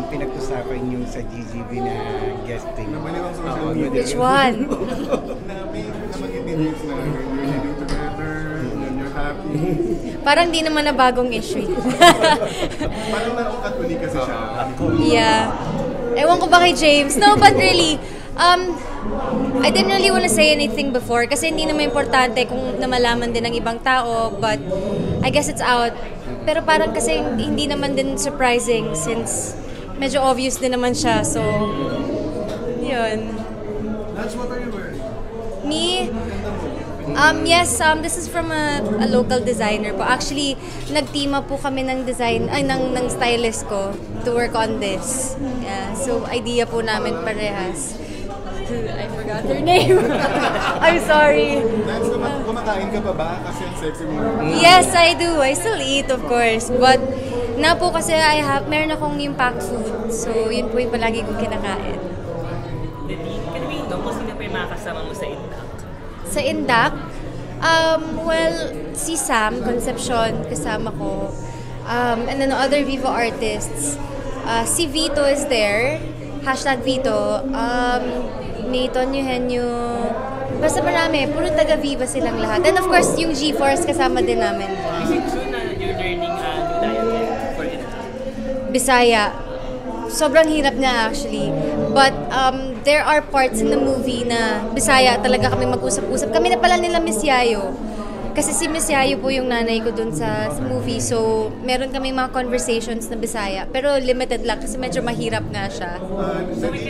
pinag-usapan yung sa GGB na guesting. Nabaliwang social media. Which one? Na may nabanggit ni James na you're living together, and you're happy. Parang di naman na bagong issue. Parang naukat uli kasi siya. Yeah. Ewan ko ba kay James? No, but really, I didn't really want to say anything before kasi hindi naman importante kung namalaman din ng ibang tao, but I guess it's out. Pero parang kasi hindi naman din surprising since medyo obvious din naman siya, so yun. That's what are you wearing? Me? Yes, this is from a local designer po. Actually, nag-team up po kami ng ng stylist ko to work on this. Yeah, so idea po namin parehas. I forgot her name. I'm sorry. Lance, kumakain ka pa ba? Kasi ang sexy mo. Yes, I do. I still eat, of course. But na po kasi meron akong yung packed food. So, yun po yung palagi kong kinakain. Can we know kung sino pa yung mga kasama mo sa Indak? Sa Indak, well, si Sam Concepcion kasama ko. And then other Viva artists. Si Vito is there. #Vito. Nathan Eugenio. Basta marami. Puro taga-Viva silang lahat. And of course, yung G-Force kasama din namin. Is it true na you're learning a new dialect for Indak? Bisaya. Sobrang hirap niya actually. But there are parts in the movie na Bisaya talaga kami mag-usap-usap. Kami na pala nila Miss Yayo. Kasi si Miss Yayo po yung nanay ko dun sa movie. So, meron kami mga conversations na Bisaya. Pero limited lang kasi medyo mahirap nga siya.